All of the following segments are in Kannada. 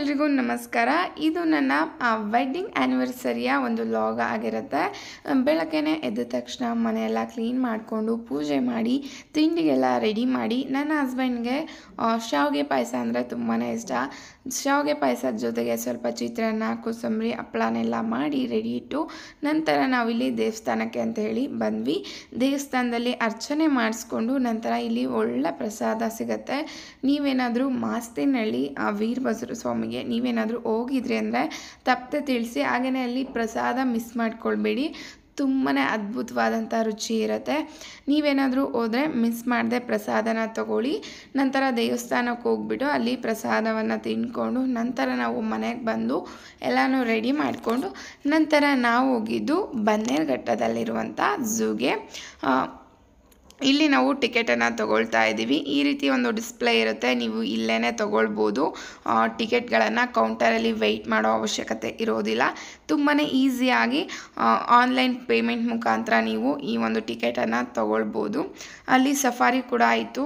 ಎಲ್ರಿಗೂ ನಮಸ್ಕಾರ. ಇದು ನನ್ನ ವೆಡ್ಡಿಂಗ್ ಆ್ಯನಿವರ್ಸರಿಯ ಒಂದು ವ್ಲಾಗ್ ಆಗಿರುತ್ತೆ. ಬೆಳಗ್ಗೆನೇ ಎದ್ದ ತಕ್ಷಣ ಮನೆಯೆಲ್ಲ ಕ್ಲೀನ್ ಮಾಡಿಕೊಂಡು ಪೂಜೆ ಮಾಡಿ ತಿಂಡಿಗೆಲ್ಲ ರೆಡಿ ಮಾಡಿ ನನ್ನ ಹಸ್ಬೆಂಡ್ಗೆ ಶಾವಿಗೆ ಪಾಯಸ ಅಂದರೆ ತುಂಬಾ ಇಷ್ಟ. ಶಾವಿಗೆ ಪಾಯಸದ ಜೊತೆಗೆ ಸ್ವಲ್ಪ ಚಿತ್ರಾನ್ನ, ಕೋಸಂಬರಿ, ಹಪ್ಪಳನೆಲ್ಲ ಮಾಡಿ ರೆಡಿ ಇಟ್ಟು ನಂತರ ನಾವಿಲ್ಲಿ ದೇವಸ್ಥಾನಕ್ಕೆ ಅಂತ ಹೇಳಿ ಬಂದ್ವಿ. ದೇವಸ್ಥಾನದಲ್ಲಿ ಅರ್ಚನೆ ಮಾಡಿಸ್ಕೊಂಡು ನಂತರ ಇಲ್ಲಿ ಒಳ್ಳೆ ಪ್ರಸಾದ ಸಿಗುತ್ತೆ. ನೀವೇನಾದರೂ ಮಾಸ್ತಿನಹಳ್ಳಿ ವೀರಭದ್ರ ಸ್ವಾಮಿಗೆ ನೀವೇನಾದರೂ ಹೋಗಿದ್ರಿ ಅಂದರೆ ತಪ್ಪದೆ ತಿಳಿಸಿ. ಹಾಗೆಯೇ ಅಲ್ಲಿ ಪ್ರಸಾದ ಮಿಸ್ ಮಾಡ್ಕೊಳ್ಬೇಡಿ, ತುಂಬಾ ಅದ್ಭುತವಾದಂಥ ರುಚಿ ಇರುತ್ತೆ. ನೀವೇನಾದರೂ ಹೋದರೆ ಮಿಸ್ ಮಾಡದೆ ಪ್ರಸಾದನ ತಗೊಳ್ಳಿ. ನಂತರ ದೇವಸ್ಥಾನಕ್ಕೆ ಹೋಗ್ಬಿಟ್ಟು ಅಲ್ಲಿ ಪ್ರಸಾದವನ್ನು ತಿಂದ್ಕೊಂಡು ನಂತರ ನಾವು ಮನೆಗೆ ಬಂದು ಎಲ್ಲನೂ ರೆಡಿ ಮಾಡಿಕೊಂಡು ನಂತರ ನಾವು ಹೋಗಿದ್ದು ಬನ್ನೇರುಘಟ್ಟದಲ್ಲಿರುವಂಥ ಝೂಗೆ. ಇಲ್ಲಿ ನಾವು ಟಿಕೆಟನ್ನು ತೊಗೊಳ್ತಾ ಇದ್ದೀವಿ. ಈ ರೀತಿ ಒಂದು ಡಿಸ್ಪ್ಲೇ ಇರುತ್ತೆ, ನೀವು ಇಲ್ಲೇ ತೊಗೊಳ್ಬೋದು. ಟಿಕೆಟ್ಗಳನ್ನು ಕೌಂಟರಲ್ಲಿ ವೆಯ್ಟ್ ಮಾಡೋ ಅವಶ್ಯಕತೆ ಇರೋದಿಲ್ಲ. ತುಂಬಾ ಈಸಿಯಾಗಿ ಆನ್ಲೈನ್ ಪೇಮೆಂಟ್ ಮುಖಾಂತರ ನೀವು ಈ ಒಂದು ಟಿಕೆಟನ್ನು ತೊಗೊಳ್ಬೋದು. ಅಲ್ಲಿ ಸಫಾರಿ ಕೂಡ ಆಯಿತು.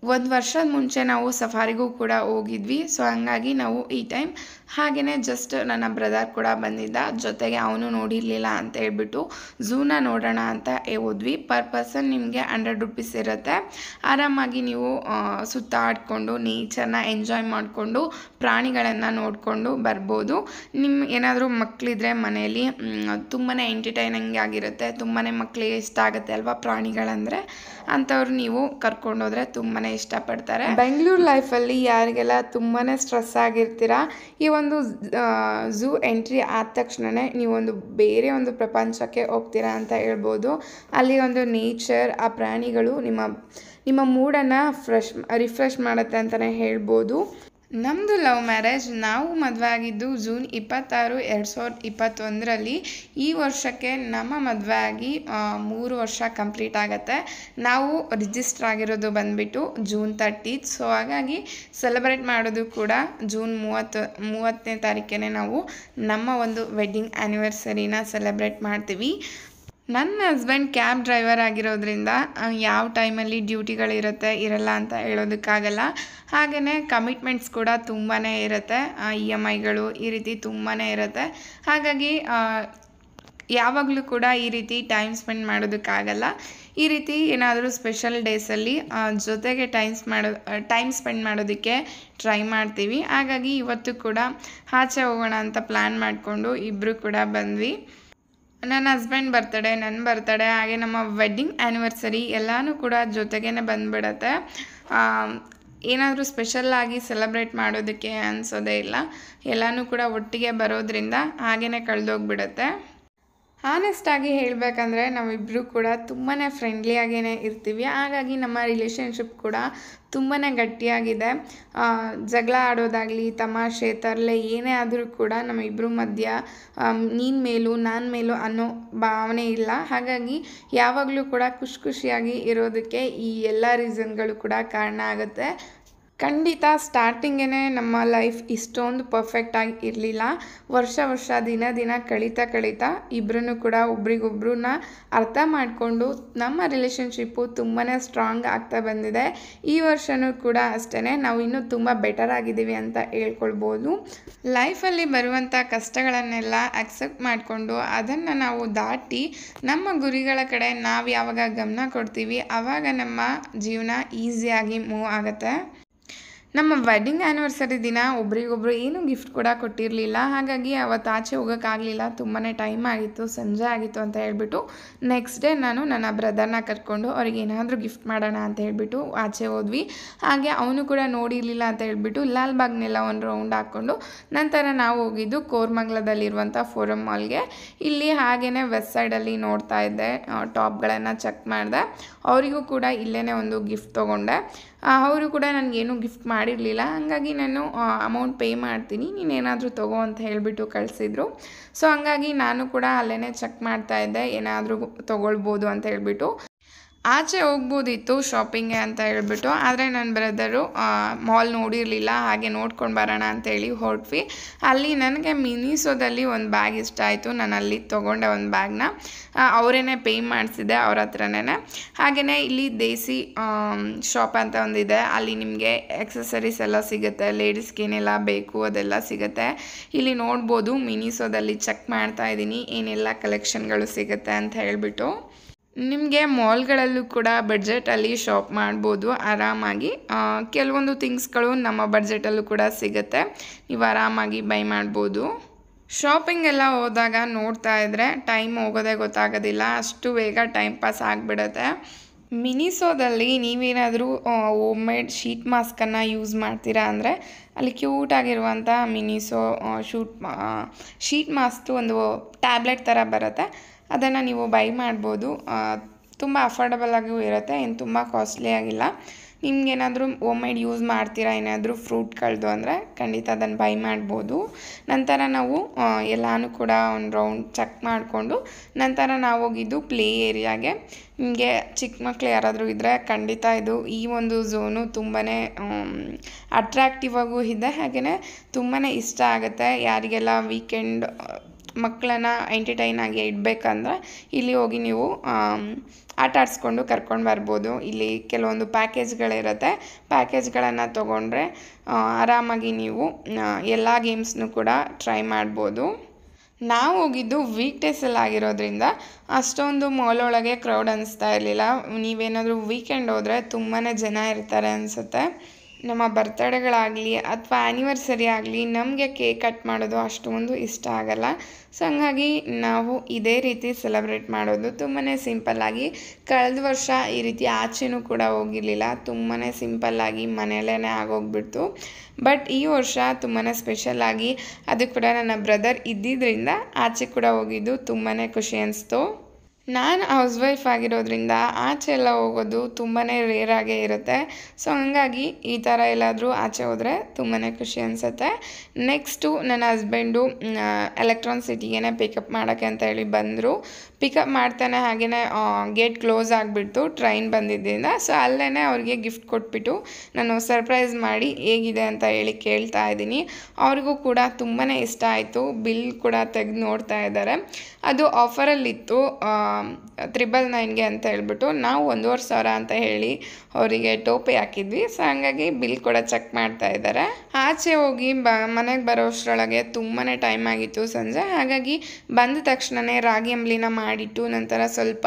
ಒಂದು ವರ್ಷದ ಮುಂಚೆ ನಾವು ಸಫಾರಿಗೂ ಕೂಡ ಹೋಗಿದ್ವಿ. ಸೊ ಹಂಗಾಗಿ ನಾವು ಈ ಟೈಮ್ ಹಾಗೆಯೇ ಜಸ್ಟ್ ನನ್ನ ಬ್ರದರ್ ಕೂಡ ಬಂದಿದ್ದ ಜೊತೆಗೆ, ಅವನು ನೋಡಿರಲಿಲ್ಲ ಅಂತ ಹೇಳ್ಬಿಟ್ಟು ಝೂನ ನೋಡೋಣ ಅಂತ ಹೋದ್ವಿ. ಪರ್ ಪರ್ಸನ್ ನಿಮಗೆ 100 ರೂಪೀಸ್ ಇರುತ್ತೆ. ಆರಾಮಾಗಿ ನೀವು ಸುತ್ತಾಡಿಕೊಂಡು ನೇಚರ್ನ ಎಂಜಾಯ್ ಮಾಡಿಕೊಂಡು ಪ್ರಾಣಿಗಳನ್ನು ನೋಡಿಕೊಂಡು ಬರ್ಬೋದು. ನಿಮ್ಮ ಏನಾದರೂ ಮಕ್ಕಳಿದ್ರೆ ಮನೆಯಲ್ಲಿ ತುಂಬಾ ಎಂಟರ್ಟೈನಿಂಗ್ ಆಗಿರುತ್ತೆ, ತುಂಬಾ ಮಕ್ಕಳಿಗೆ ಇಷ್ಟ ಆಗುತ್ತೆ ಅಲ್ವಾ ಪ್ರಾಣಿಗಳಂದರೆ. ಅಂಥವ್ರು ನೀವು ಕರ್ಕೊಂಡೋದ್ರೆ ತುಂಬಾ ಇಷ್ಟಪಡ್ತಾರೆ. ಬೆಂಗಳೂರು ಲೈಫಲ್ಲಿ ಯಾರಿಗೆಲ್ಲ ತುಂಬಾ ಸ್ಟ್ರೆಸ್ ಆಗಿರ್ತೀರ, ಈ ಒಂದು ಝೂ ಎಂಟ್ರಿ ಆದ ತಕ್ಷಣವೇ ನೀವೊಂದು ಬೇರೆ ಒಂದು ಪ್ರಪಂಚಕ್ಕೆ ಹೋಗ್ತೀರಾ ಅಂತ ಹೇಳ್ಬೋದು. ಅಲ್ಲಿ ಒಂದು ನೇಚರ್, ಆ ಪ್ರಾಣಿಗಳು ನಿಮ್ಮ ಮೂಡನ್ನು ರಿಫ್ರೆಶ್ ಮಾಡುತ್ತೆ ಅಂತಲೇ ಹೇಳ್ಬೋದು. ನಮ್ಮದು ಲವ್ ಮ್ಯಾರೇಜ್. ನಾವು ಮದುವೆ ಆಗಿದ್ದು ಜೂನ್ 26, 2021ರಲ್ಲಿ. ಈ ವರ್ಷಕ್ಕೆ ನಮ್ಮ ಮದುವೆ ಆಗಿ 3 ವರ್ಷ ಕಂಪ್ಲೀಟ್ ಆಗುತ್ತೆ. ನಾವು ರಿಜಿಸ್ಟರ್ ಆಗಿರೋದು ಬಂದುಬಿಟ್ಟು ಜೂನ್ 30. ಸೊ ಹಾಗಾಗಿ ಸೆಲೆಬ್ರೇಟ್ ಮಾಡೋದು ಕೂಡ ಜೂನ್ 30ನೇ ತಾರೀಕೇ ನಾವು ನಮ್ಮ ಒಂದು ವೆಡ್ಡಿಂಗ್ ಆ್ಯನಿವರ್ಸರಿನ ಸೆಲೆಬ್ರೇಟ್ ಮಾಡ್ತೀವಿ. ನನ್ನ ಹಸ್ಬೆಂಡ್ ಕ್ಯಾಬ್ ಡ್ರೈವರ್ ಆಗಿರೋದ್ರಿಂದ ಯಾವ ಟೈಮಲ್ಲಿ ಡ್ಯೂಟಿಗಳಿರುತ್ತೆ ಇರಲ್ಲ ಅಂತ ಹೇಳೋದಕ್ಕಾಗಲ್ಲ. ಹಾಗೆಯೇ ಕಮಿಟ್ಮೆಂಟ್ಸ್ ಕೂಡ ತುಂಬಾ ಇರುತ್ತೆ, EMIಗಳು ಈ ರೀತಿ ತುಂಬಾ ಇರುತ್ತೆ. ಹಾಗಾಗಿ ಯಾವಾಗಲೂ ಕೂಡ ಈ ರೀತಿ ಟೈಮ್ ಸ್ಪೆಂಡ್ ಮಾಡೋದಕ್ಕಾಗಲ್ಲ. ಈ ರೀತಿ ಏನಾದರೂ ಸ್ಪೆಷಲ್ ಡೇಸಲ್ಲಿ ಜೊತೆಗೆ ಟೈಮ್ ಸ್ಪೆಂಡ್ ಮಾಡೋದಕ್ಕೆ ಟ್ರೈ ಮಾಡ್ತೀವಿ. ಹಾಗಾಗಿ ಇವತ್ತು ಕೂಡ ಆಚೆ ಹೋಗೋಣ ಅಂತ ಪ್ಲ್ಯಾನ್ ಮಾಡಿಕೊಂಡು ಇಬ್ಬರು ಕೂಡ ಬಂದ್ವಿ. ನನ್ನ ಹಸ್ಬೆಂಡ್ ಬರ್ತಡೇ, ನನ್ನ ಬರ್ತಡೇ, ಹಾಗೆ ನಮ್ಮ ವೆಡ್ಡಿಂಗ್ ಆ್ಯನಿವರ್ಸರಿ ಎಲ್ಲನೂ ಕೂಡ ಜೊತೆಗೇ ಬಂದುಬಿಡತ್ತೆ. ಏನಾದರೂ ಸ್ಪೆಷಲ್ಲಾಗಿ ಸೆಲೆಬ್ರೇಟ್ ಮಾಡೋದಕ್ಕೆ ಅನಿಸೋದೇ ಇಲ್ಲ. ಎಲ್ಲನೂ ಕೂಡ ಒಟ್ಟಿಗೆ ಬರೋದ್ರಿಂದ ಹಾಗೇ ಕಳೆದೋಗ್ಬಿಡತ್ತೆ. ಆನೆಸ್ಟಾಗಿ ಹೇಳಬೇಕಂದ್ರೆ ನಾವಿಬ್ಬರು ಕೂಡ ತುಂಬಾ ಫ್ರೆಂಡ್ಲಿಯಾಗೇ ಇರ್ತೀವಿ. ಹಾಗಾಗಿ ನಮ್ಮ ರಿಲೇಷನ್ಶಿಪ್ ಕೂಡ ತುಂಬಾ ಗಟ್ಟಿಯಾಗಿದೆ. ಜಗಳ ಆಡೋದಾಗಲಿ, ತಮಾಷೆ ತರಲೆ ಏನೇ ಆದರೂ ಕೂಡ ನಮ್ಮ ಇಬ್ಬರ ಮಧ್ಯ ನೀನು ಮೇಲೂ ನಾನು ಮೇಲೂ ಅನ್ನೋ ಭಾವನೆ ಇಲ್ಲ. ಹಾಗಾಗಿ ಯಾವಾಗಲೂ ಕೂಡ ಖುಷಿಯಾಗಿ ಇರೋದಕ್ಕೆ ಈ ಎಲ್ಲ ರೀಸನ್ಗಳು ಕೂಡ ಕಾರಣ ಆಗುತ್ತೆ. ಖಂಡಿತ ಸ್ಟಾರ್ಟಿಂಗೇ ನಮ್ಮ ಲೈಫ್ ಇಷ್ಟೊಂದು ಪರ್ಫೆಕ್ಟಾಗಿ ಇರಲಿಲ್ಲ. ವರ್ಷ ದಿನ ಕಳೀತಾ ಇಬ್ಬರೂ ಕೂಡ ಒಬ್ರಿಗೊಬ್ರನ್ನ ಅರ್ಥ ಮಾಡಿಕೊಂಡು ನಮ್ಮ ರಿಲೇಷನ್ಶಿಪ್ಪು ತುಂಬಾ ಸ್ಟ್ರಾಂಗ್ ಆಗ್ತಾ ಬಂದಿದೆ. ಈ ವರ್ಷವೂ ಕೂಡ ಅಷ್ಟೇ, ನಾವು ಇನ್ನೂ ತುಂಬ ಬೆಟರ್ ಆಗಿದ್ದೀವಿ ಅಂತ ಹೇಳ್ಕೊಳ್ಬೋದು. ಲೈಫಲ್ಲಿ ಬರುವಂಥ ಕಷ್ಟಗಳನ್ನೆಲ್ಲ ಅಕ್ಸೆಪ್ಟ್ ಮಾಡಿಕೊಂಡು ಅದನ್ನು ನಾವು ದಾಟಿ ನಮ್ಮ ಗುರಿಗಳ ಕಡೆ ನಾವು ಯಾವಾಗ ಗಮನ ಕೊಡ್ತೀವಿ ಆವಾಗ ನಮ್ಮ ಜೀವನ ಈಸಿಯಾಗಿ ಮೂವ್ ಆಗುತ್ತೆ. ನಮ್ಮ ವೆಡ್ಡಿಂಗ್ ಆ್ಯನಿವರ್ಸರಿ ದಿನ ಒಬ್ರಿಗೊಬ್ರು ಏನೂ ಗಿಫ್ಟ್ ಕೂಡ ಕೊಟ್ಟಿರಲಿಲ್ಲ. ಹಾಗಾಗಿ ಅವತ್ತು ಆಚೆ ಹೋಗೋಕ್ಕಾಗಲಿಲ್ಲ, ತುಂಬಾ ಟೈಮ್ ಆಗಿತ್ತು, ಸಂಜೆ ಆಗಿತ್ತು ಅಂತ ಹೇಳ್ಬಿಟ್ಟು ನೆಕ್ಸ್ಟ್ ಡೇ ನಾನು ನನ್ನ ಬ್ರದರ್ನ ಕರ್ಕೊಂಡು ಅವ್ರಿಗೆ ಏನಾದರೂ ಗಿಫ್ಟ್ ಮಾಡೋಣ ಅಂತ ಹೇಳ್ಬಿಟ್ಟು ಆಚೆ ಹೋದ್ವಿ. ಹಾಗೆ ಅವನು ಕೂಡ ನೋಡಿರಲಿಲ್ಲ ಅಂತ ಹೇಳ್ಬಿಟ್ಟು ಲಾಲ್ಬಾಗ್ನೆಲ್ಲ ಒಂದು ರೌಂಡ್ ಹಾಕ್ಕೊಂಡು ನಂತರ ನಾವು ಹೋಗಿದ್ದು ಕೋರಮಂಗಲದಲ್ಲಿರುವಂಥ ಫೋರಮ್ ಮಾಲ್ಗೆ. ಇಲ್ಲಿ ಹಾಗೆಯೇ ವೆಸ್ಟ್ ಸೈಡಲ್ಲಿ ನೋಡ್ತಾ ಇದ್ದೆ, ಟಾಪ್ಗಳನ್ನು ಚೆಕ್ ಮಾಡಿದೆ. ಅವರಿಗೂ ಕೂಡ ಇಲ್ಲೇ ಒಂದು ಗಿಫ್ಟ್ ತೊಗೊಂಡೆ. ಅವರು ಕೂಡ ನನಗೇನು ಗಿಫ್ಟ್ ಮಾಡಿರಲಿಲ್ಲ. ಹಾಗಾಗಿ ನಾನು ಅಮೌಂಟ್ ಪೇ ಮಾಡ್ತೀನಿ, ನೀನೇನಾದರೂ ತೊಗೋ ಅಂತ ಹೇಳಿಬಿಟ್ಟು ಕಳಿಸಿದ್ರು. ಸೊ ಹಂಗಾಗಿ ನಾನು ಕೂಡ ಅಲ್ಲೇ ಚೆಕ್ ಮಾಡ್ತಾಯಿದ್ದೆ ಏನಾದರೂ ತೊಗೊಳ್ಬೋದು ಅಂತ ಹೇಳ್ಬಿಟ್ಟು. ಆಚೆ ಹೋಗ್ಬೋದಿತ್ತು ಶಾಪಿಂಗ್ಗೆ ಅಂತ ಹೇಳ್ಬಿಟ್ಟು, ಆದರೆ ನನ್ನ ಬ್ರದರು ಮಾಲ್ ನೋಡಿರಲಿಲ್ಲ, ಹಾಗೆ ನೋಡ್ಕೊಂಡು ಬರೋಣ ಅಂತೇಳಿ ಹೊರಟ್ವಿ. ಅಲ್ಲಿ ನನಗೆ ಮಿನಿಸೋದಲ್ಲಿ ಒಂದು ಬ್ಯಾಗ್ ಇಷ್ಟ ಆಯಿತು. ನಾನು ಅಲ್ಲಿ ತೊಗೊಂಡೆ ಒಂದು ಬ್ಯಾಗ್ನ, ಅವರೇನೆ ಪೇ ಮಾಡಿಸಿದೆ ಅವ್ರ ಹತ್ರನೇ. ಹಾಗೆಯೇ ಇಲ್ಲಿ ದೇಸಿ ಶಾಪ್ ಅಂತ ಒಂದಿದೆ, ಅಲ್ಲಿ ನಿಮಗೆ ಎಕ್ಸಸರೀಸ್ ಎಲ್ಲ ಸಿಗುತ್ತೆ, ಲೇಡೀಸ್ಗೆ ಏನೆಲ್ಲ ಬೇಕು ಅದೆಲ್ಲ ಸಿಗುತ್ತೆ. ಇಲ್ಲಿ ನೋಡ್ಬೋದು, ಮಿನಿಸೋದಲ್ಲಿ ಚೆಕ್ ಮಾಡ್ತಾ ಇದ್ದೀನಿ ಏನೆಲ್ಲ ಕಲೆಕ್ಷನ್ಗಳು ಸಿಗುತ್ತೆ ಅಂತ ಹೇಳ್ಬಿಟ್ಟು. ನಿಮಗೆ ಮಾಲ್ಗಳಲ್ಲೂ ಕೂಡ ಬಡ್ಜೆಟಲ್ಲಿ ಶಾಪ್ ಮಾಡ್ಬೋದು ಆರಾಮಾಗಿ. ಕೆಲವೊಂದು ಥಿಂಗ್ಸ್ಗಳು ನಮ್ಮ ಬಡ್ಜೆಟಲ್ಲೂ ಕೂಡ ಸಿಗುತ್ತೆ, ನೀವು ಆರಾಮಾಗಿ ಬೈ ಮಾಡ್ಬೋದು. ಶಾಪಿಂಗ್ ಎಲ್ಲ ಹೋದಾಗ ನೋಡ್ತಾ ಇದ್ದರೆ ಟೈಮ್ ಹೋಗೋದೇ ಗೊತ್ತಾಗೋದಿಲ್ಲ, ಅಷ್ಟು ಬೇಗ ಟೈಮ್ ಪಾಸ್ ಆಗಿಬಿಡುತ್ತೆ. ಮಿನಿಸೋದಲ್ಲಿ ನೀವೇನಾದರೂ ಹೋಮ್ ಮೇಡ್ ಶೀಟ್ ಮಾಸ್ಕನ್ನು ಯೂಸ್ ಮಾಡ್ತೀರಾ ಅಂದರೆ ಅಲ್ಲಿ ಕ್ಯೂಟಾಗಿರುವಂಥ ಮಿನಿಸೋ ಶೀಟ್ ಮಾಸ್ಕ್ ಒಂದು ಟ್ಯಾಬ್ಲೆಟ್ ಥರ ಬರುತ್ತೆ, ಅದನ್ನು ನೀವು ಬೈ ಮಾಡ್ಬೋದು. ತುಂಬ ಅಫೋರ್ಡಬಲ್ ಆಗಿಯೂ ಇರುತ್ತೆ, ಏನು ತುಂಬ ಕಾಸ್ಟ್ಲಿ ಆಗಿಲ್ಲ. ನಿಮ್ಗೇನಾದರೂ ಹೋಮ್ ಮೇಡ್ ಯೂಸ್ ಮಾಡ್ತೀರಾ ಏನಾದರೂ ಫ್ರೂಟ್ಗಳದ್ದು ಅಂದರೆ ಖಂಡಿತ ಅದನ್ನು ಬೈ ಮಾಡ್ಬೋದು. ನಂತರ ನಾವು ಎಲ್ಲನೂ ಕೂಡ ಒಂದು ರೌಂಡ್ ಚೆಕ್ ಮಾಡಿಕೊಂಡು ನಂತರ ನಾವು ಹೋಗಿದ್ದು ಪ್ಲೇ ಏರಿಯಾಗೆ. ನಿಮಗೆ ಚಿಕ್ಕ ಮಕ್ಕಳು ಯಾರಾದರೂ ಇದ್ದರೆ ಖಂಡಿತ ಈ ಒಂದು ಝೋನು ತುಂಬಾ ಅಟ್ರಾಕ್ಟಿವ್ ಆಗೂ ಇದೆ, ಹಾಗೆಯೇ ತುಂಬಾ ಇಷ್ಟ ಆಗುತ್ತೆ. ಯಾರಿಗೆಲ್ಲ ವೀಕೆಂಡ್ ಮಕ್ಕಳನ್ನು ಎಂಟರ್ಟೈನ್ ಆಗಿ ಇಡಬೇಕಂದ್ರೆ ಇಲ್ಲಿ ಹೋಗಿ ನೀವು ಆಟ ಆಡಿಸ್ಕೊಂಡು ಕರ್ಕೊಂಡು ಬರ್ಬೋದು. ಇಲ್ಲಿ ಕೆಲವೊಂದು ಪ್ಯಾಕೇಜ್ಗಳಿರುತ್ತೆ, ಪ್ಯಾಕೇಜ್ಗಳನ್ನು ತೊಗೊಂಡ್ರೆ ಆರಾಮಾಗಿ ನೀವು ಎಲ್ಲ ಗೇಮ್ಸ್ನೂ ಕೂಡ ಟ್ರೈ ಮಾಡ್ಬೋದು. ನಾವು ಹೋಗಿದ್ದು ವೀಕ್ ಡೇಸಲ್ಲಿ ಆಗಿರೋದ್ರಿಂದ ಅಷ್ಟೊಂದು ಮಾಲ್ ಒಳಗೆ ಕ್ರೌಡ್ ಅನಿಸ್ತಾ ಇರಲಿಲ್ಲ. ನೀವೇನಾದರೂ ವೀಕೆಂಡ್ ಹೋದರೆ ತುಂಬಾ ಜನ ಇರ್ತಾರೆ ಅನಿಸುತ್ತೆ. ನಮ್ಮ ಬರ್ತಡೇಗಳಾಗಲಿ ಅಥವಾ ಆ್ಯನಿವರ್ಸರಿ ಆಗಲಿ ನಮಗೆ ಕೇಕ್ ಕಟ್ ಮಾಡೋದು ಅಷ್ಟೊಂದು ಇಷ್ಟ ಆಗಲ್ಲ. ಸೊ ಹಂಗಾಗಿ ನಾವು ಇದೇ ರೀತಿ ಸೆಲೆಬ್ರೇಟ್ ಮಾಡೋದು ತುಂಬಾ ಸಿಂಪಲ್ಲಾಗಿ. ಕಳೆದ ವರ್ಷ ಈ ರೀತಿ ಆಚೆನೂ ಕೂಡ ಹೋಗಿರಲಿಲ್ಲ, ತುಂಬಾ ಸಿಂಪಲ್ಲಾಗಿ ಮನೆಯಲ್ಲೇ ಆಗೋಗ್ಬಿಡ್ತು. ಬಟ್ ಈ ವರ್ಷ ತುಂಬಾ ಸ್ಪೆಷಲ್ಲಾಗಿ, ಅದು ಕೂಡ ನನ್ನ ಬ್ರದರ್ ಇದ್ದಿದ್ದರಿಂದ ಆಚೆ ಕೂಡ ಹೋಗಿದ್ದು ತುಂಬಾ ಖುಷಿ ಅನಿಸ್ತು. ನಾನು ಹೌಸ್ ವೈಫ್ ಆಗಿರೋದ್ರಿಂದ ಆಚೆ ಎಲ್ಲ ಹೋಗೋದು ತುಂಬಾ ರೇರಾಗೇ ಇರುತ್ತೆ. ಸೊ ಹಂಗಾಗಿ ಈ ಥರ ಎಲ್ಲಾದರೂ ಆಚೆ ಹೋದರೆ ತುಂಬಾ ಖುಷಿ ಅನಿಸುತ್ತೆ. ನೆಕ್ಸ್ಟು ನನ್ನ ಹಸ್ಬೆಂಡು ಎಲೆಕ್ಟ್ರಾನ್ ಸಿಟಿಗೇ ಪಿಕಪ್ ಮಾಡೋಕ್ಕೆ ಅಂತ ಹೇಳಿ ಬಂದರು. ಪಿಕಪ್ ಮಾಡ್ತಾನೆ ಹಾಗೆಯೇ ಗೇಟ್ ಕ್ಲೋಸ್ ಆಗಿಬಿಡ್ತು ಟ್ರೈನ್ ಬಂದಿದ್ದರಿಂದ. ಸೊ ಅಲ್ಲೇ ಅವ್ರಿಗೆ ಗಿಫ್ಟ್ ಕೊಟ್ಬಿಟ್ಟು ನಾನು ಸರ್ಪ್ರೈಸ್ ಮಾಡಿ ಹೇಗಿದೆ ಅಂತ ಹೇಳಿ ಕೇಳ್ತಾ ಇದ್ದೀನಿ. ಅವ್ರಿಗೂ ಕೂಡ ತುಂಬಾ ಇಷ್ಟ ಆಯಿತು. ಬಿಲ್ ಕೂಡ ತೆಗೆದು ನೋಡ್ತಾ ಇದ್ದಾರೆ. ಅದು ಆಫರಲ್ಲಿತ್ತು 999ಗೆ ಅಂತ ಹೇಳ್ಬಿಟ್ಟು. ನಾವು 1,500 ಅಂತ ಹೇಳಿ ಅವರಿಗೆ ಟೋಪಿ ಹಾಕಿದ್ವಿ. ಸೊ ಹಂಗಾಗಿ ಬಿಲ್ ಕೂಡ ಚೆಕ್ ಮಾಡ್ತಾ ಇದ್ದಾರೆ. ಆಚೆ ಹೋಗಿ ಮನೆಗೆ ಬರೋಷ್ಟರೊಳಗೆ ತುಂಬಾ ಟೈಮ್ ಆಗಿತ್ತು ಸಂಜೆ. ಹಾಗಾಗಿ ಬಂದ ತಕ್ಷಣವೇ ರಾಗಿ ಅಂಬ್ಲಿನ ಮಾಡಿಟ್ಟು ನಂತರ ಸ್ವಲ್ಪ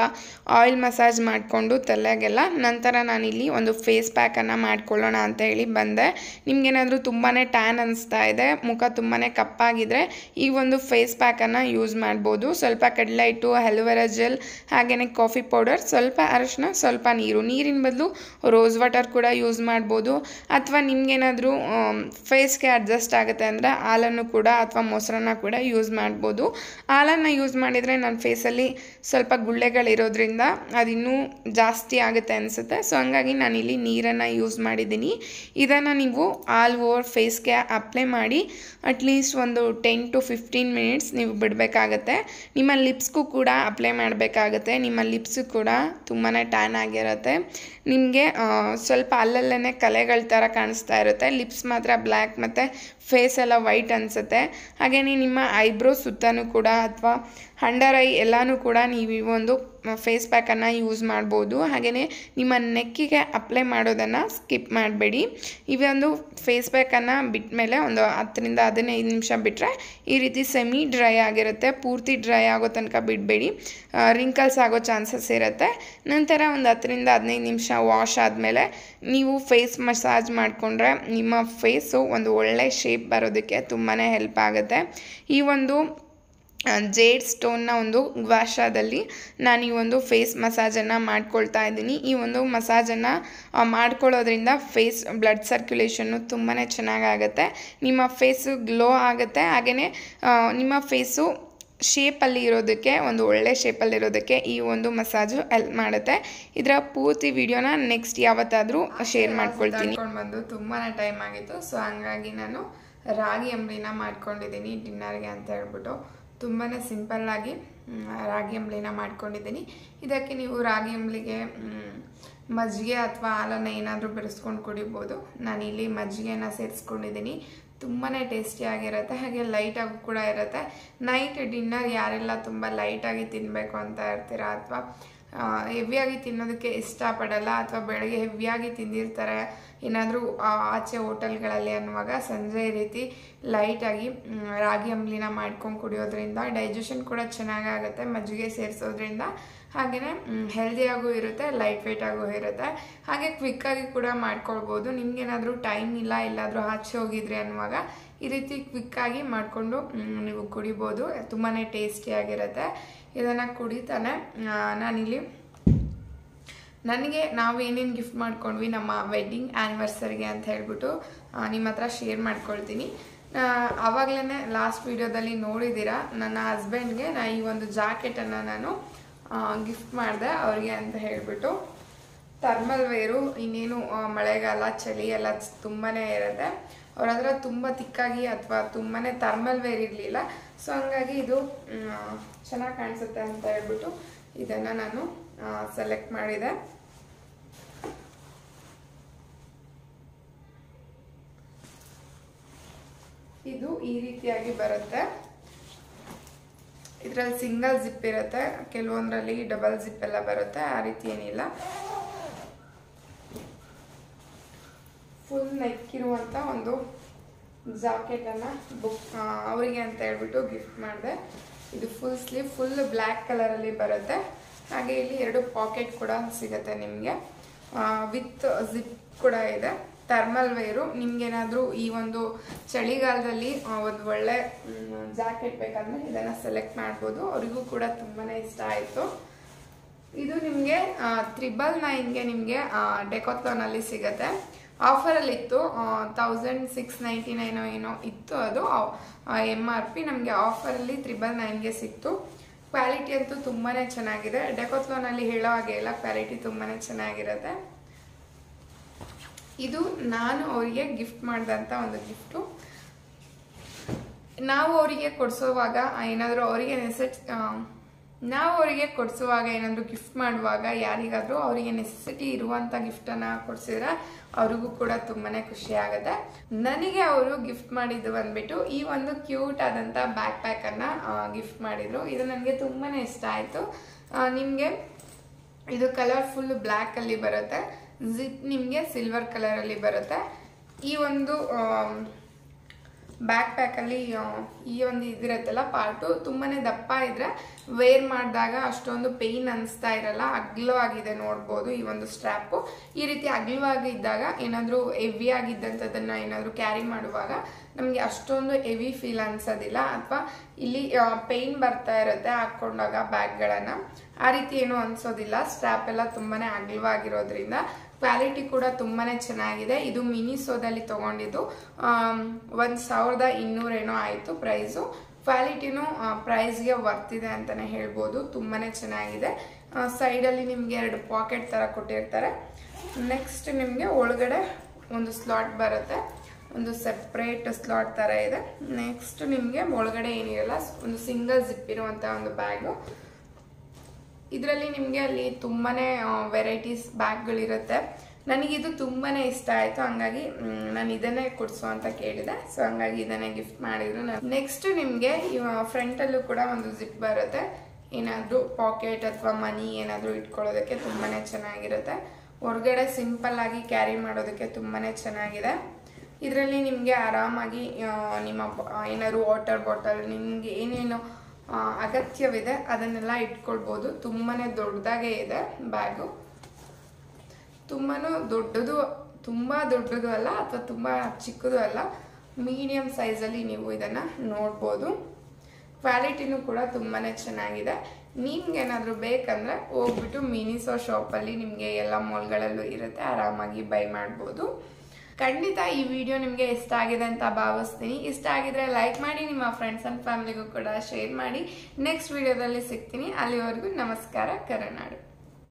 ಆಯಿಲ್ ಮಸಾಜ್ ಮಾಡಿಕೊಂಡು ತಲೆಗೆಲ್ಲ, ನಂತರ ನಾನಿಲ್ಲಿ ಒಂದು ಫೇಸ್ ಪ್ಯಾಕನ್ನು ಮಾಡ್ಕೊಳ್ಳೋಣ ಅಂತ ಹೇಳಿ ಬಂದೆ. ನಿಮಗೇನಾದರೂ ತುಂಬಾ ಟ್ಯಾನ್ ಅನಿಸ್ತಾ ಇದೆ, ಮುಖ ತುಂಬಾ ಕಪ್ಪಾಗಿದ್ದರೆ ಈ ಒಂದು ಫೇಸ್ ಪ್ಯಾಕನ್ನು ಯೂಸ್ ಮಾಡ್ಬೋದು. ಸ್ವಲ್ಪ ಕಡಲೆ ಹಿಟ್ಟು, ಅಲೋವೆರಾ ಜೆಲ್, ಹಾಗೆಯೇ ಕಾಫಿ ಪೌಡರ್, ಸ್ವಲ್ಪ ಅರಿಶಿನ, ಸ್ವಲ್ಪ ನೀರಿನ ಬದಲು ರೋಸ್ ವಾಟರ್ ಕೂಡ ಯೂಸ್ ಮಾಡ್ಬೋದು. ಅಥವಾ ನಿಮಗೇನಾದರೂ ಫೇಸ್ಗೆ ಅಡ್ಜಸ್ಟ್ ಆಗುತ್ತೆ ಅಂದರೆ ಹಾಲನ್ನು ಕೂಡ ಅಥವಾ ಮೊಸರನ್ನ ಕೂಡ ಯೂಸ್ ಮಾಡ್ಬೋದು. ಹಾಲನ್ನು ಯೂಸ್ ಮಾಡಿದರೆ ನನ್ನ ಫೇಸಲ್ಲಿ ಸ್ವಲ್ಪ ಗುಳ್ಳೆಗಳಿರೋದ್ರಿಂದ ಅದಿನ್ನೂ ಜಾಸ್ತಿ ಆಗುತ್ತೆ ಅನಿಸುತ್ತೆ. ಸೊ ಹಂಗಾಗಿ ನಾನಿಲ್ಲಿ ನೀರನ್ನು ಯೂಸ್ ಮಾಡಿದ್ದೀನಿ. ಇದನ್ನು ನೀವು ಆಲ್ ಓವರ್ ಫೇಸ್ಗೆ ಅಪ್ಲೈ ಮಾಡಿ ಅಟ್ಲೀಸ್ಟ್ ಒಂದು 10 to 15 ಮಿನಿಟ್ಸ್ ನೀವು ಬಿಡಬೇಕಾಗತ್ತೆ. ನಿಮ್ಮ ಲಿಪ್ಸ್ಗೂ ಕೂಡ ಅಪ್ಲೈ ಮಾಡಬೇಕಾಗತ್ತೆ. ನಿಮ್ಮ ಲಿಪ್ಸು ಕೂಡ ತುಂಬಾ ಟ್ಯಾನ್ ಆಗಿರುತ್ತೆ. ನಿಮಗೆ ಸ್ವಲ್ಪ ಅಲ್ಲಲ್ಲೇ ಕಲೆಗಳ ಥರ ಕಾಣಿಸ್ತಾ ಇರುತ್ತೆ. ಲಿಪ್ಸ್ ಮಾತ್ರ ಬ್ಲ್ಯಾಕ್ ಮತ್ತು ಫೇಸ್ ಎಲ್ಲ ವೈಟ್ ಅನಿಸುತ್ತೆ. ಹಾಗೆಯೇ ನಿಮ್ಮ ಐಬ್ರೋ ಸುತ್ತಲೂ ಕೂಡ ಅಥವಾ ಅಂಡರ್ ಐ ಎಲ್ಲನೂ ಕೂಡ ನೀವು ಈ ಒಂದು ಫೇಸ್ ಪ್ಯಾಕನ್ನು ಯೂಸ್ ಮಾಡ್ಬೋದು. ಹಾಗೆಯೇ ನಿಮ್ಮ ನೆಕ್ಕಿಗೆ ಅಪ್ಲೈ ಮಾಡೋದನ್ನು ಸ್ಕಿಪ್ ಮಾಡಬೇಡಿ. ಈ ಒಂದು ಫೇಸ್ ಪ್ಯಾಕನ್ನು ಬಿಟ್ಟ ಮೇಲೆ ಒಂದು 10 ರಿಂದ 15 ನಿಮಿಷ ಬಿಟ್ಟರೆ ಈ ರೀತಿ ಸೆಮಿ ಡ್ರೈ ಆಗಿರುತ್ತೆ. ಪೂರ್ತಿ ಡ್ರೈ ಆಗೋ ತನಕ ಬಿಡಬೇಡಿ, ರಿಂಕಲ್ಸ್ ಆಗೋ ಚಾನ್ಸಸ್ ಇರುತ್ತೆ. ನಂತರ ಒಂದು 10 ರಿಂದ 15 ನಿಮಿಷ ವಾಶ್ ಆದಮೇಲೆ ನೀವು ಫೇಸ್ ಮಸಾಜ್ ಮಾಡಿಕೊಂಡ್ರೆ ನಿಮ್ಮ ಫೇಸು ಒಂದು ಒಳ್ಳೆ ಶೇಪ್ ಬರೋದಕ್ಕೆ ತುಂಬಾ ಹೆಲ್ಪ್ ಆಗುತ್ತೆ. ಈ ಒಂದು ಜೇಡ್ ಸ್ಟೋನ್ನ ಒಂದು ವಾಶಾದಲ್ಲಿ ನಾನು ಈ ಒಂದು ಫೇಸ್ ಮಸಾಜನ್ನು ಮಾಡ್ಕೊಳ್ತಾ ಇದ್ದೀನಿ. ಈ ಒಂದು ಮಸಾಜನ್ನು ಮಾಡ್ಕೊಳ್ಳೋದ್ರಿಂದ ಫೇಸ್ ಬ್ಲಡ್ ಸರ್ಕ್ಯುಲೇಷನ್ನು ತುಂಬಾ ಚೆನ್ನಾಗಾಗುತ್ತೆ. ನಿಮ್ಮ ಫೇಸು ಗ್ಲೋ ಆಗುತ್ತೆ. ಹಾಗೆಯೇ ನಿಮ್ಮ ಫೇಸು ಶೇಪಲ್ಲಿ ಇರೋದಕ್ಕೆ, ಒಂದು ಒಳ್ಳೆ ಶೇಪಲ್ಲಿರೋದಕ್ಕೆ ಈ ಒಂದು ಮಸಾಜು ಹೆಲ್ಪ್ ಮಾಡುತ್ತೆ. ಇದರ ಪೂರ್ತಿ ವಿಡಿಯೋನ ನೆಕ್ಸ್ಟ್ ಯಾವತ್ತಾದರೂ ಶೇರ್ ಮಾಡ್ಕೊಳ್ತೀನಿ. ಬಂದು ತುಂಬಾ ಟೈಮ್ ಆಗಿತ್ತು. ಸೊ ಹಂಗಾಗಿ ನಾನು ರಾಗಿ ಅಂಬ್ಲಿನ ಮಾಡ್ಕೊಂಡಿದ್ದೀನಿ ಡಿನ್ನರ್ಗೆ ಅಂತ ಹೇಳ್ಬಿಟ್ಟು. ತುಂಬಾ ಸಿಂಪಲ್ಲಾಗಿ ರಾಗಿ ಅಂಬ್ಲಿನ ಮಾಡ್ಕೊಂಡಿದ್ದೀನಿ. ಇದಕ್ಕೆ ನೀವು ರಾಗಿ ಅಂಬ್ಲಿಗೆ ಮಜ್ಜಿಗೆ ಅಥವಾ ಹಾಲನ್ನು ಏನಾದರೂ ಬೆರೆಸ್ಕೊಂಡು ಕುಡಿಬೋದು. ನಾನಿಲ್ಲಿ ಮಜ್ಜಿಗೆನ ಸೇರಿಸ್ಕೊಂಡಿದ್ದೀನಿ. ತುಂಬಾ ಟೇಸ್ಟಿಯಾಗಿರುತ್ತೆ, ಹಾಗೆ ಲೈಟಾಗೂ ಕೂಡ ಇರುತ್ತೆ. ನೈಟ್ ಡಿನ್ನರ್ ಯಾರೆಲ್ಲ ತುಂಬ ಲೈಟಾಗಿ ತಿನ್ನಬೇಕು ಅಂತ ಇರ್ತೀರಾ ಅಥವಾ ಹೆವಿಯಾಗಿ ತಿನ್ನೋದಕ್ಕೆ ಇಷ್ಟಪಡಲ್ಲ ಅಥವಾ ಬೆಳಗ್ಗೆ ಹೆವಿಯಾಗಿ ತಿಂದಿರ್ತಾರೆ ಏನಾದರೂ ಆಚೆ ಹೋಟೆಲ್ಗಳಲ್ಲಿ ಅನ್ನುವಾಗ ಸಂಜೆ ಈ ರೀತಿ ಲೈಟಾಗಿ ರಾಗಿ ಅಂಬ್ಲಿನ ಮಾಡ್ಕೊಂಡು ಕುಡಿಯೋದ್ರಿಂದ ಡೈಜೆಷನ್ ಕೂಡ ಚೆನ್ನಾಗಾಗುತ್ತೆ ಮಜ್ಜಿಗೆ ಸೇರಿಸೋದ್ರಿಂದ. ಹಾಗೆಯೇ ಹೆಲ್ದಿಯಾಗೂ ಇರುತ್ತೆ, ಲೈಟ್ ವೆಯ್ಟಾಗೂ ಇರುತ್ತೆ, ಹಾಗೆ ಕ್ವಿಕ್ಕಾಗಿ ಕೂಡ ಮಾಡ್ಕೊಳ್ಬೋದು. ನಿಮ್ಗೇನಾದರೂ ಟೈಮ್ ಇಲ್ಲ ಎಲ್ಲಾದರೂ ಆಚೆ ಹೋಗಿದ್ರಿ ಅನ್ನುವಾಗ ಈ ರೀತಿ ಕ್ವಿಕ್ಕಾಗಿ ಮಾಡಿಕೊಂಡು ನೀವು ಕುಡಿಬೋದು. ತುಂಬಾ ಟೇಸ್ಟಿಯಾಗಿರುತ್ತೆ. ಇದನ್ನು ಕುಡಿತಾನೆ ನಾನಿಲ್ಲಿ ನಾವು ಏನೇನು ಗಿಫ್ಟ್ ಮಾಡ್ಕೊಂಡ್ವಿ ನಮ್ಮ ವೆಡ್ಡಿಂಗ್ ಆ್ಯನಿವರ್ಸರಿಗೆ ಅಂತ ಹೇಳ್ಬಿಟ್ಟು ನಿಮ್ಮ ಹತ್ರ ಶೇರ್ ಮಾಡ್ಕೊಳ್ತೀನಿ. ಆವಾಗಲೇ ಲಾಸ್ಟ್ ವಿಡಿಯೋದಲ್ಲಿ ನೋಡಿದ್ದೀರಾ, ನನ್ನ ಹಸ್ಬೆಂಡ್ಗೆ ಈ ಒಂದು ಜಾಕೆಟನ್ನು ನಾನು ಗಿಫ್ಟ್ ಮಾಡಿದೆ ಅವ್ರಿಗೆ ಅಂತ ಹೇಳ್ಬಿಟ್ಟು. ಥರ್ಮಲ್ ವೇರು, ಇನ್ನೇನು ಮಳೆಗಾಲ ಚಳಿ ಎಲ್ಲ ತುಂಬಾ ಇರುತ್ತೆ. ಅವ್ರ ಹತ್ರ ತುಂಬ ತಿಕ್ಕಾಗಿ ಅಥವಾ ತುಂಬಾ ಥರ್ಮಲ್ ವೇರ್ ಇರಲಿಲ್ಲ. ಸೊ ಹಂಗಾಗಿ ಇದು ಚೆನ್ನಾಗಿ ಕಾಣಿಸುತ್ತೆ ಅಂತ ಹೇಳ್ಬಿಟ್ಟು ಇದನ್ನು ನಾನು ಸೆಲೆಕ್ಟ್ ಮಾಡಿದೆ. ಇದು ಈ ರೀತಿಯಾಗಿ ಬರುತ್ತೆ. ಇದರಲ್ಲಿ ಸಿಂಗಲ್ ಜಿಪ್ ಇರುತ್ತೆ, ಕೆಲವೊಂದರಲ್ಲಿ ಡಬಲ್ ಜಿಪ್ ಎಲ್ಲ ಬರುತ್ತೆ. ಆ ರೀತಿ ಏನಿಲ್ಲ, ಫುಲ್ ನೆಕ್ ಇರುವಂಥ ಒಂದು ಜಾಕೆಟನ್ನು ಅವರಿಗೆ ಅಂತ ಹೇಳ್ಬಿಟ್ಟು ಗಿಫ್ಟ್ ಮಾಡಿದೆ. ಇದು ಫುಲ್ ಸ್ಲೀವ್, ಫುಲ್ ಬ್ಲ್ಯಾಕ್ ಕಲರಲ್ಲಿ ಬರುತ್ತೆ. ಹಾಗೆ ಇಲ್ಲಿ 2 ಪಾಕೆಟ್ ಕೂಡ ಸಿಗುತ್ತೆ ನಿಮಗೆ, ವಿತ್ ಜಿಪ್ ಕೂಡ ಇದೆ. ಥರ್ಮಲ್ ವೇರು, ನಿಮ್ಗೇನಾದರೂ ಈ ಒಂದು ಚಳಿಗಾಲದಲ್ಲಿ ಒಂದು ಒಳ್ಳೆ ಜಾಕೆಟ್ ಬೇಕಂದ್ರೆ ಇದನ್ನು ಸೆಲೆಕ್ಟ್ ಮಾಡ್ಬೋದು. ಅವರಿಗೂ ಕೂಡ ತುಂಬಾ ಇಷ್ಟ ಆಯಿತು. ಇದು ನಿಮಗೆ 999ಗೆ ನಿಮಗೆ ಡೆಕಾಥ್ಲಾನಲ್ಲಿ ಸಿಗುತ್ತೆ. ಆಫರಲ್ಲಿತ್ತು, 1699 ಏನೋ ಇತ್ತು, ಅದು MRP. ನಮಗೆ ಆಫರಲ್ಲಿ 999ಗೆ ಸಿಕ್ತು. ಕ್ವಾಲಿಟಿ ಅಂತೂ ತುಂಬಾ ಚೆನ್ನಾಗಿದೆ. ಡೆಕಾಥ್ಲಾನಲ್ಲಿ ಹೇಳೋ ಹಾಗೆ ಇಲ್ಲ, ಕ್ವಾಲಿಟಿ ತುಂಬಾ ಚೆನ್ನಾಗಿರುತ್ತೆ. ಇದು ನಾನು ಅವರಿಗೆ ಗಿಫ್ಟ್ ಮಾಡಿದಂಥ ಒಂದು ಗಿಫ್ಟು. ನಾವು ಅವರಿಗೆ ಕೊಡಿಸುವಾಗ ಏನಾದರೂ ಏನಾದರೂ ಗಿಫ್ಟ್ ಮಾಡುವಾಗ ಯಾರಿಗಾದರೂ ಅವರಿಗೆ ನೆಸೆಸಿಟಿ ಇರುವಂಥ ಗಿಫ್ಟನ್ನು ಕೊಡಿಸಿದ್ರೆ ಅವ್ರಿಗೂ ಕೂಡ ತುಂಬಾ ಖುಷಿ ಆಗುತ್ತೆ. ನನಗೆ ಅವರು ಗಿಫ್ಟ್ ಮಾಡಿದ್ದು ಬಂದ್ಬಿಟ್ಟು ಈ ಒಂದು ಕ್ಯೂಟ್ ಆದಂಥ ಬ್ಯಾಕ್ ಪ್ಯಾಕನ್ನು ಗಿಫ್ಟ್ ಮಾಡಿದರು. ಇದು ನನಗೆ ತುಂಬಾ ಇಷ್ಟ ಆಯಿತು. ನಿಮಗೆ ಇದು ಕಲರ್ ಫುಲ್ ಬ್ಲ್ಯಾಕಲ್ಲಿ ಬರುತ್ತೆ, ಜಿಪ್ ನಿಮಗೆ ಸಿಲ್ವರ್ ಕಲರಲ್ಲಿ ಬರುತ್ತೆ. ಈ ಒಂದು ಬ್ಯಾಕ್ ಪ್ಯಾಕಲ್ಲಿ ಈ ಒಂದು ಇದಿರುತ್ತಲ್ಲ ಪಾರ್ಟು ತುಂಬಾ ದಪ್ಪ ಇದ್ರೆ ವೇರ್ ಮಾಡಿದಾಗ ಅಷ್ಟೊಂದು ಪೇಯ್ನ್ ಅನಿಸ್ತಾ ಇರಲ್ಲ. ಅಗ್ಲವಾಗಿದೆ ನೋಡ್ಬೋದು ಈ ಒಂದು ಸ್ಟ್ರ್ಯಾಪು. ಈ ರೀತಿ ಅಗ್ಲವಾಗಿ ಇದ್ದಾಗ ಏನಾದರೂ ಹೆವಿ ಆಗಿದ್ದಂಥದ್ದನ್ನು ಏನಾದರೂ ಕ್ಯಾರಿ ಮಾಡುವಾಗ ನಮಗೆ ಅಷ್ಟೊಂದು ಹೆವಿ ಫೀಲ್ ಅನ್ಸೋದಿಲ್ಲ, ಅಥವಾ ಇಲ್ಲಿ ಪೇಯ್ನ್ ಬರ್ತಾ ಇರುತ್ತೆ ಹಾಕ್ಕೊಂಡಾಗ ಬ್ಯಾಗ್ಗಳನ್ನು. ಆ ರೀತಿ ಏನೂ ಅನ್ಸೋದಿಲ್ಲ. ಸ್ಟ್ರ್ಯಾಪ್ ಎಲ್ಲ ತುಂಬಾ ಅಗ್ಲವಾಗಿರೋದ್ರಿಂದ ಕ್ವಾಲಿಟಿ ಕೂಡ ತುಂಬಾ ಚೆನ್ನಾಗಿದೆ. ಇದು ಮಿನಿಸೋದಲ್ಲಿ ತೊಗೊಂಡಿದ್ದು 1200 ಏನೋ ಆಯಿತು ಪ್ರೈಸು. ಕ್ವಾಲಿಟಿನೂ ಪ್ರೈಸ್ಗೆ ವರ್ತಿದೆ ಅಂತಲೇ ಹೇಳ್ಬೋದು. ತುಂಬಾ ಚೆನ್ನಾಗಿದೆ. ಸೈಡಲ್ಲಿ ನಿಮಗೆ 2 ಪಾಕೆಟ್ ಥರ ಕೊಟ್ಟಿರ್ತಾರೆ. ನೆಕ್ಸ್ಟ್ ನಿಮಗೆ ಒಳಗಡೆ ಒಂದು ಸ್ಲಾಟ್ ಬರುತ್ತೆ, ಒಂದು ಸೆಪ್ರೇಟ್ ಸ್ಲಾಟ್ ಥರ ಇದೆ. ನೆಕ್ಸ್ಟ್ ನಿಮಗೆ ಒಳಗಡೆ ಏನಿರಲ್ಲ, ಒಂದು ಸಿಂಗಲ್ ಜಿಪ್ ಇರುವಂಥ ಒಂದು ಬ್ಯಾಗು. ಇದರಲ್ಲಿ ನಿಮಗೆ ಅಲ್ಲಿ ತುಂಬಾ ವೆರೈಟೀಸ್ ಬ್ಯಾಗ್ಗಳಿರುತ್ತೆ. ನನಗಿದು ತುಂಬಾ ಇಷ್ಟ ಆಯಿತು, ಹಂಗಾಗಿ ನಾನು ಇದನ್ನೇ ಕೊಡಿಸು ಅಂತ ಕೇಳಿದೆ. ಸೊ ಹಂಗಾಗಿ ಇದನ್ನೇ ಗಿಫ್ಟ್ ಮಾಡಿದ್ರು. ನೆಕ್ಸ್ಟ್ ನಿಮಗೆ ಫ್ರಂಟಲ್ಲೂ ಕೂಡ ಒಂದು ಜಿಪ್ ಬರುತ್ತೆ. ಏನಾದರೂ ಪಾಕೆಟ್ ಅಥವಾ ಮನಿ ಏನಾದರೂ ಇಟ್ಕೊಳ್ಳೋದಕ್ಕೆ ತುಂಬಾ ಚೆನ್ನಾಗಿರುತ್ತೆ. ಹೊರಗಡೆ ಸಿಂಪಲ್ ಆಗಿ ಕ್ಯಾರಿ ಮಾಡೋದಕ್ಕೆ ತುಂಬಾ ಚೆನ್ನಾಗಿದೆ. ಇದರಲ್ಲಿ ನಿಮಗೆ ಆರಾಮಾಗಿ ನಿಮ್ಮ ಏನಾದರೂ ವಾಟರ್ ಬಾಟಲ್, ನಿಮಗೆ ಏನೇನು ಅಗತ್ಯವಿದೆ ಅದನ್ನೆಲ್ಲ ಇಟ್ಕೊಳ್ಬೋದು. ತುಂಬಾ ದೊಡ್ಡದಾಗೇ ಇದೆ ಬ್ಯಾಗು. ತುಂಬಾ ತುಂಬ ದೊಡ್ಡದು ಅಲ್ಲ ಅಥವಾ ತುಂಬ ಚಿಕ್ಕದು ಅಲ್ಲ, ಮೀಡಿಯಮ್ ಸೈಜಲ್ಲಿ ನೀವು ಇದನ್ನು ನೋಡ್ಬೋದು. ಕ್ವಾಲಿಟಿನೂ ಕೂಡ ತುಂಬಾ ಚೆನ್ನಾಗಿದೆ. ನಿಮ್ಗೇನಾದರೂ ಬೇಕಂದರೆ ಹೋಗ್ಬಿಟ್ಟು ಮಿನಿಸೋ ಶಾಪಲ್ಲಿ ನಿಮಗೆ ಎಲ್ಲ ಮಾಲ್ಗಳಲ್ಲೂ ಇರುತ್ತೆ, ಆರಾಮಾಗಿ ಬೈ ಮಾಡ್ಬೋದು. ಖಂಡಿತ ಈ ವಿಡಿಯೋ ನಿಮಗೆ ಇಷ್ಟ ಆಗಿದೆ ಅಂತ ಭಾವಿಸ್ತೀನಿ. ಇಷ್ಟ ಆಗಿದ್ರೆ ಲೈಕ್ ಮಾಡಿ, ನಿಮ್ಮ ಫ್ರೆಂಡ್ಸ್ ಆ್ಯಂಡ್ ಫ್ಯಾಮಿಲಿಗೂ ಕೂಡ ಶೇರ್ ಮಾಡಿ. ನೆಕ್ಸ್ಟ್ ವಿಡಿಯೋದಲ್ಲಿ ಸಿಗ್ತೀನಿ. ಅಲ್ಲಿವರೆಗೂ ನಮಸ್ಕಾರ. ಕರುನಾಡು.